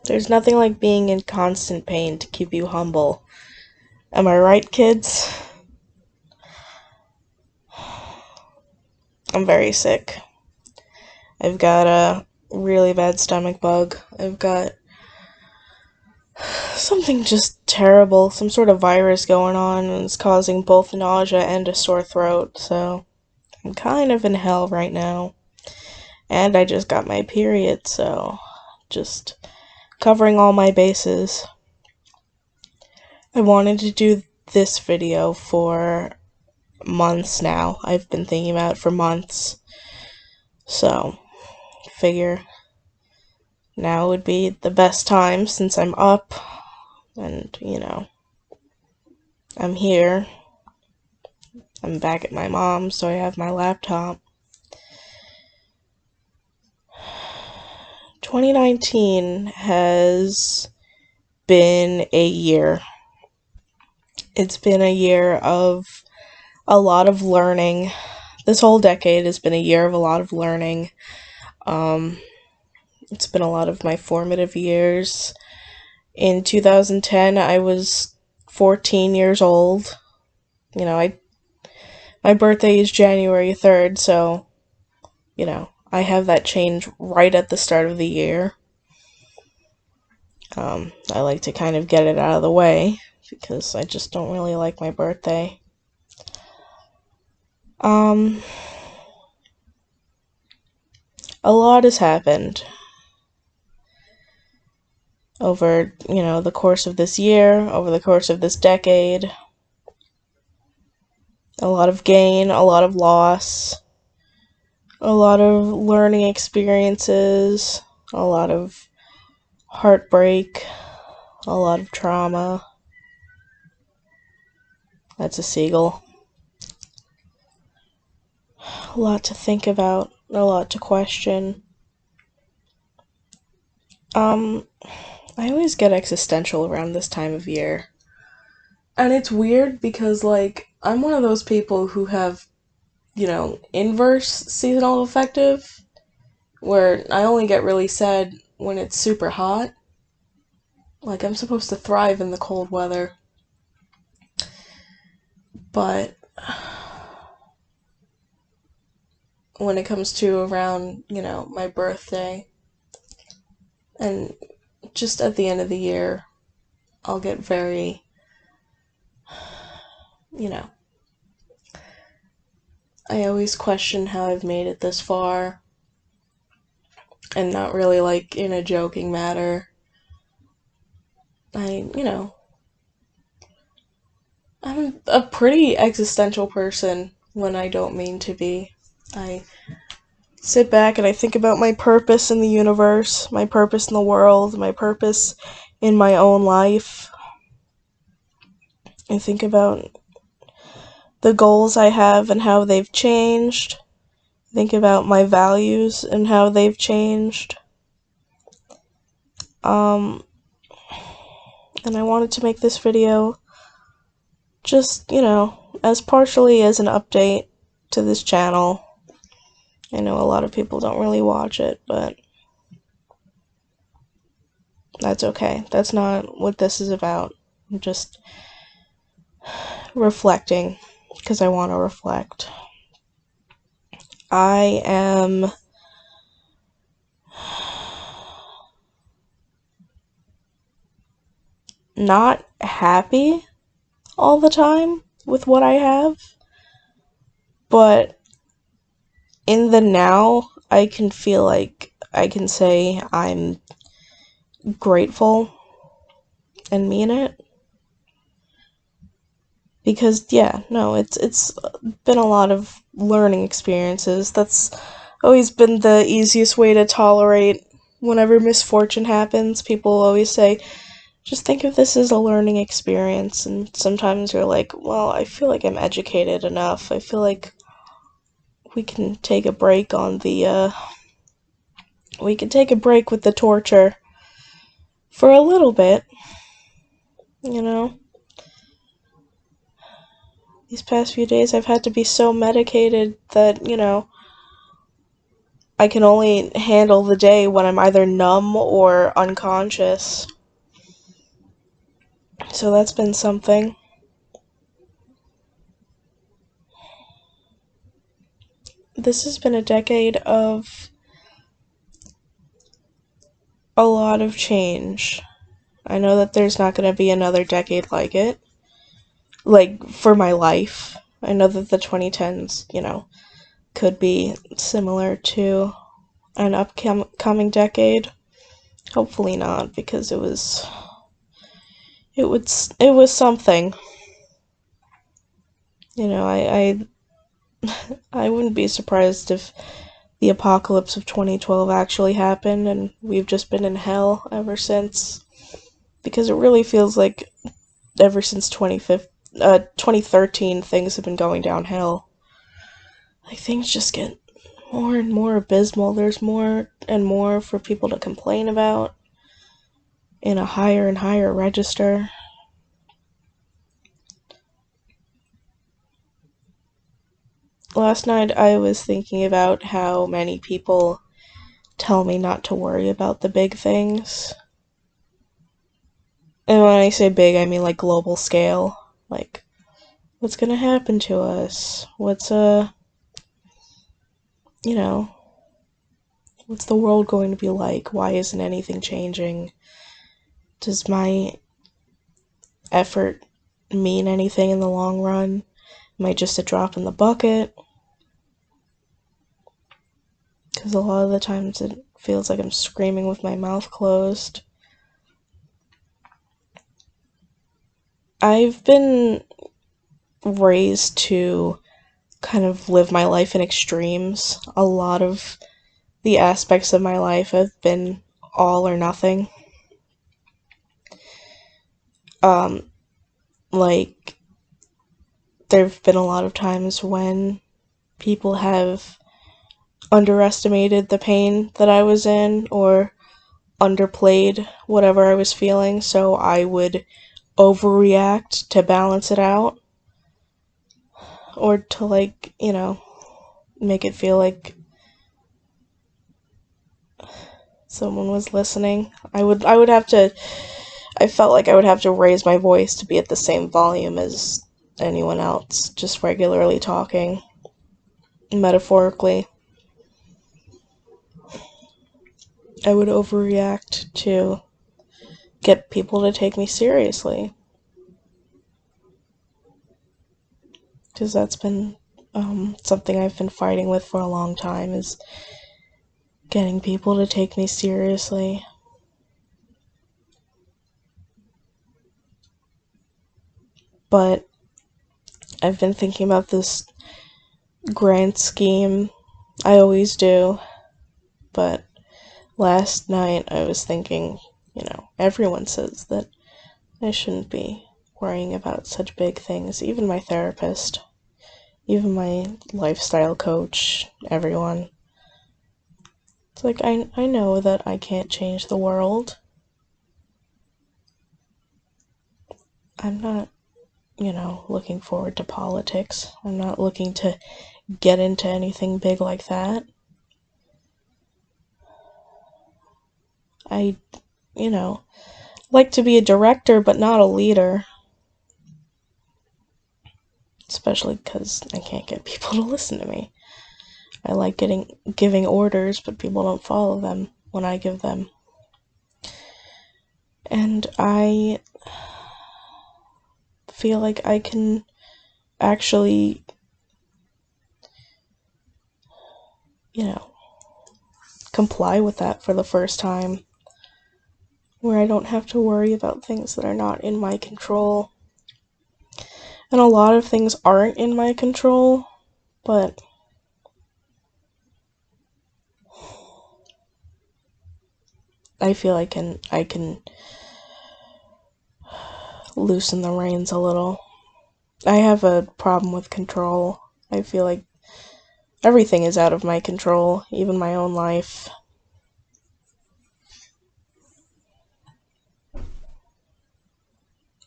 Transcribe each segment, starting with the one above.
There's nothing like being in constant pain to keep you humble. Am I right, kids? I'm very sick. I've got a really bad stomach bug. I've got something just terrible, some sort of virus going on, and it's causing both nausea and a sore throat, so I'm kind of in hell right now. And I just got my period, so just covering all my bases. I wanted to do this video for months now. I've been thinking about it for months. So, figure now would be the best time since I'm up and, I'm here. I'm back at my mom's, so I have my laptop. 2019 has been a year. It's been a year of a lot of learning. This whole decade has been a year of a lot of learning. It's been a lot of my formative years. In 2010, I was 14 years old. My birthday is January 3rd, so, I have that change right at the start of the year. I like to kind of get it out of the way, because I just don't really like my birthday. A lot has happened over, the course of this year, over the course of this decade. A lot of gain, a lot of loss, a lot of learning experiences, a lot of heartbreak, a lot of trauma. That's a seagull. A lot to think about, a lot to question. I always get existential around this time of year. And it's weird because, I'm one of those people who have, inverse seasonal affective, where I only get really sad when it's super hot. I'm supposed to thrive in the cold weather. But when it comes to around, my birthday, and just at the end of the year, I'll get very, I always question how I've made it this far, and not really in a joking matter. I'm a pretty existential person when I don't mean to be. I sit back and I think about my purpose in the universe, my purpose in the world, my purpose in my own life. I think about the goals I have and how they've changed. I think about my values and how they've changed. And I wanted to make this video just, as partially as an update to this channel. I know a lot of people don't really watch it, but that's okay. That's not what this is about. I'm just reflecting, because I want to reflect. I am not happy all the time with what I have, but in the now, I can feel like I can say I'm grateful and mean it. Because, it's been a lot of learning experiences. That's always been the easiest way to tolerate whenever misfortune happens. People always say, just think of this as a learning experience. And sometimes you're like, well, I feel like I'm educated enough. I feel like we can take a break on we can take a break with the torture for a little bit, These past few days I've had to be so medicated that, I can only handle the day when I'm either numb or unconscious. So that's been something. This has been a decade of a lot of change. I know that there's not going to be another decade like it. Like, for my life. I know that the 2010s, could be similar to an upcoming decade. Hopefully not, because it was something. I wouldn't be surprised if the apocalypse of 2012 actually happened and we've just been in hell ever since. Because it really feels like ever since 2013 things have been going downhill. Like, things just get more and more abysmal. There's more and more for people to complain about in a higher and higher register. Last night I was thinking about how many people tell me not to worry about the big things. And when I say big, I mean like global scale. Like, what's gonna happen to us? You know, what's the world going to be like? Why isn't anything changing? Does my effort mean anything in the long run? Am I just a drop in the bucket? Because a lot of the times it feels like I'm screaming with my mouth closed. I've been raised to kind of live my life in extremes. A lot of the aspects of my life have been all or nothing. Um, like, there've been a lot of times when people have underestimated the pain that I was in or underplayed whatever I was feeling, so I would overreact to balance it out or to, like, make it feel like someone was listening. I felt like I would have to raise my voice to be at the same volume as anyone else, just regularly talking, metaphorically. I would overreact to get people to take me seriously. Because that's been something I've been fighting with for a long time, is getting people to take me seriously. But I've been thinking about this grand scheme. I always do. But last night I was thinking, everyone says that I shouldn't be worrying about such big things. Even my therapist, even my lifestyle coach, everyone. It's like, I know that I can't change the world. I'm not, looking forward to politics. I'm not looking to get into anything big like that. I, like to be a director, but not a leader. Especially because I can't get people to listen to me. I like giving orders, but people don't follow them when I give them. And I feel like I can actually, comply with that for the first time, where I don't have to worry about things that are not in my control. And a lot of things aren't in my control, but I feel I can loosen the reins a little. I have a problem with control. I feel like everything is out of my control, even my own life.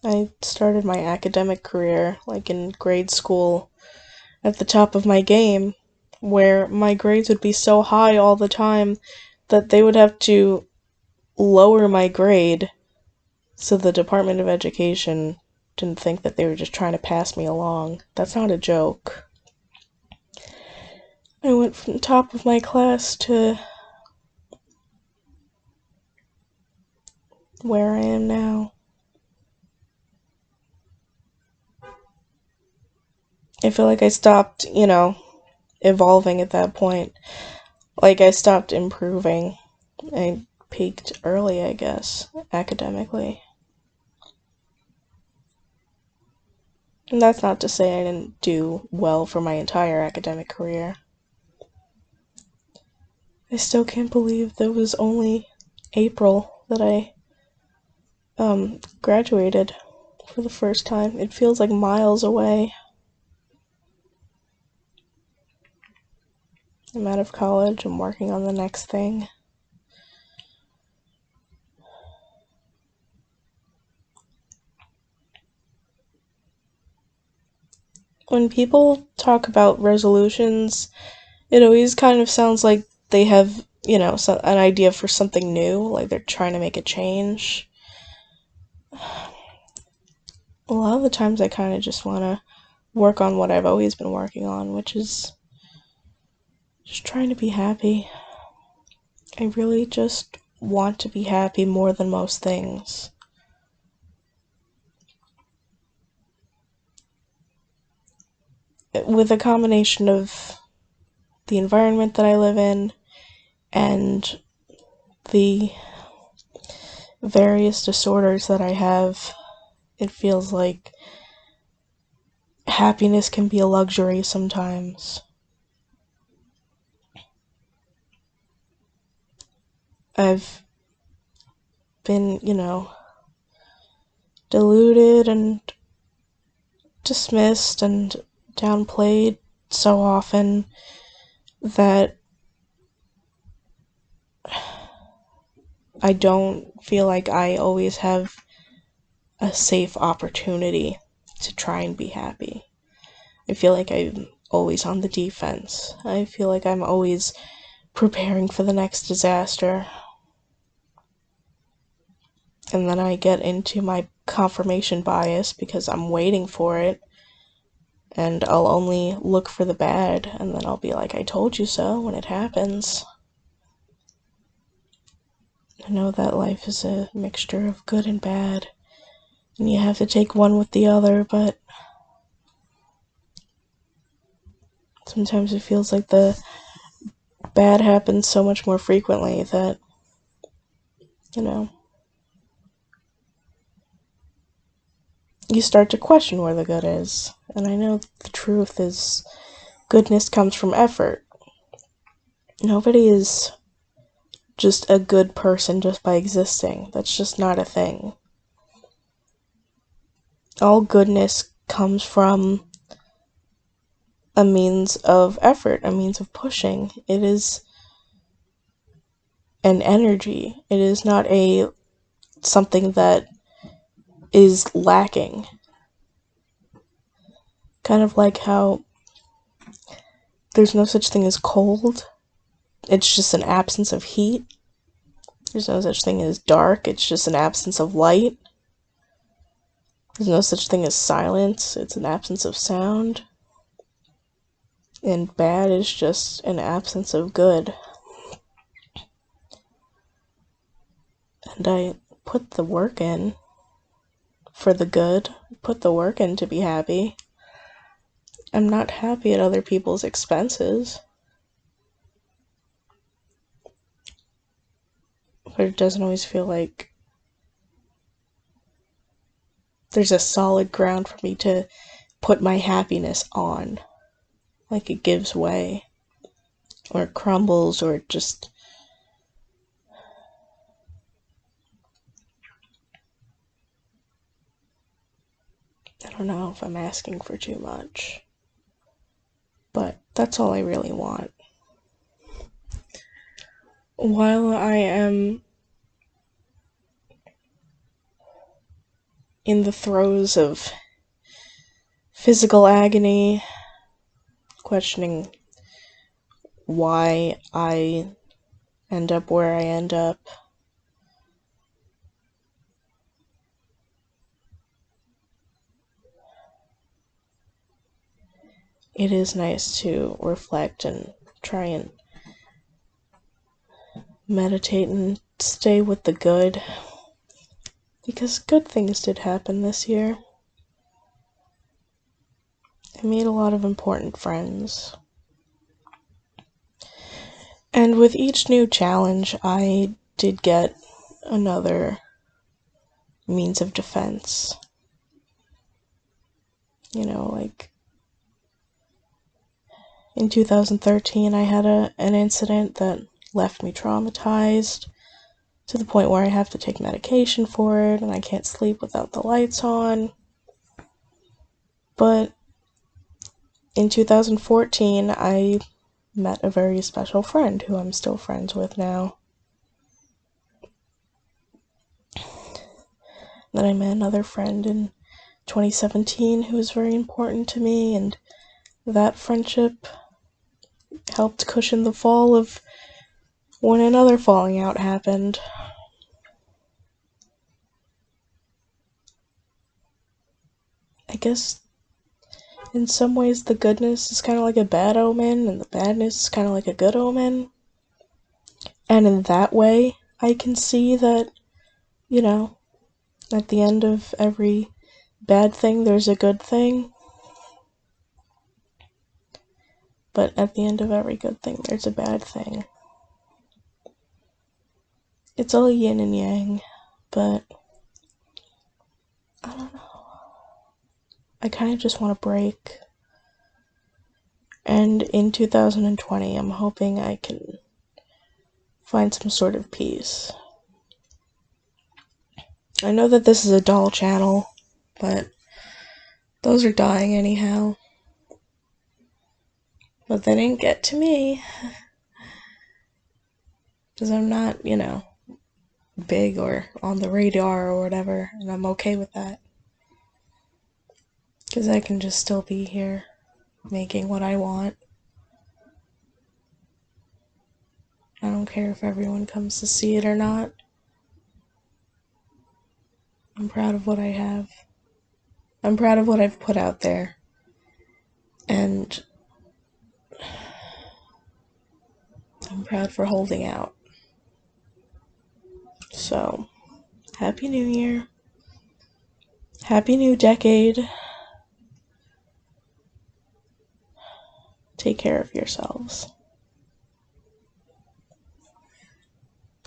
I started my academic career, like, in grade school, at the top of my game, where my grades would be so high all the time that they would have to lower my grade so the Department of Education didn't think that they were just trying to pass me along. That's not a joke. I went from top of my class to where I am now. I feel like I stopped, evolving at that point. Like, I stopped improving. I peaked early, I guess, academically. And that's not to say I didn't do well for my entire academic career. I still can't believe that it was only April that I graduated for the first time. It feels like miles away. I'm out of college. I'm working on the next thing. When people talk about resolutions, it always kind of sounds like they have, an idea for something new, like they're trying to make a change. A lot of the times I kind of just want to work on what I've always been working on, which is just trying to be happy. I really just want to be happy more than most things. With a combination of the environment that I live in and the various disorders that I have, it feels like happiness can be a luxury sometimes. I've been, deluded and dismissed and downplayed so often that I don't feel like I always have a safe opportunity to try and be happy. I feel like I'm always on the defense. I feel like I'm always preparing for the next disaster. And then I get into my confirmation bias because I'm waiting for it. And I'll only look for the bad, and then I'll be like, I told you so when it happens. I know that life is a mixture of good and bad, and you have to take one with the other, but sometimes it feels like the bad happens so much more frequently that, you start to question where the good is. And I know the truth is goodness comes from effort. Nobody is just a good person just by existing. That's just not a thing. All goodness comes from a means of effort, a means of pushing. It is an energy. It is not something that is lacking. Kind of like how there's no such thing as cold. It's just an absence of heat. There's no such thing as dark. It's just an absence of light. There's no such thing as silence. It's an absence of sound. And bad is just an absence of good. And I put the work in for the good. Put the work in to be happy. I'm not happy at other people's expenses. But it doesn't always feel like there's a solid ground for me to put my happiness on. Like it gives way. Or it crumbles, or it just... I don't know if I'm asking for too much. But that's all I really want. While I am in the throes of physical agony, questioning why I end up where I end up. It is nice to reflect and try and meditate and stay with the good, because good things did happen this year. I made a lot of important friends. And with each new challenge, I did get another means of defense. You know, like in 2013, I had an incident that left me traumatized to the point where I have to take medication for it and I can't sleep without the lights on. But in 2014, I met a very special friend who I'm still friends with now. Then I met another friend in 2017 who was very important to me, and that friendship helped cushion the fall of when another falling out happened. I guess in some ways the goodness is kind of like a bad omen, and the badness is kind of like a good omen. And in that way, I can see that, you know, at the end of every bad thing, there's a good thing. But at the end of every good thing, there's a bad thing. It's all yin and yang, but I don't know. I kind of just want to break. And in 2020, I'm hoping I can find some sort of peace. I know that this is a doll channel, but those are dying anyhow. But they didn't get to me. Because I'm not, you know, big or on the radar or whatever, and I'm okay with that. Because I can just still be here, making what I want. I don't care if everyone comes to see it or not. I'm proud of what I have. I'm proud of what I've put out there. And I'm proud for holding out. So, Happy New Year. Happy New Decade. Take care of yourselves.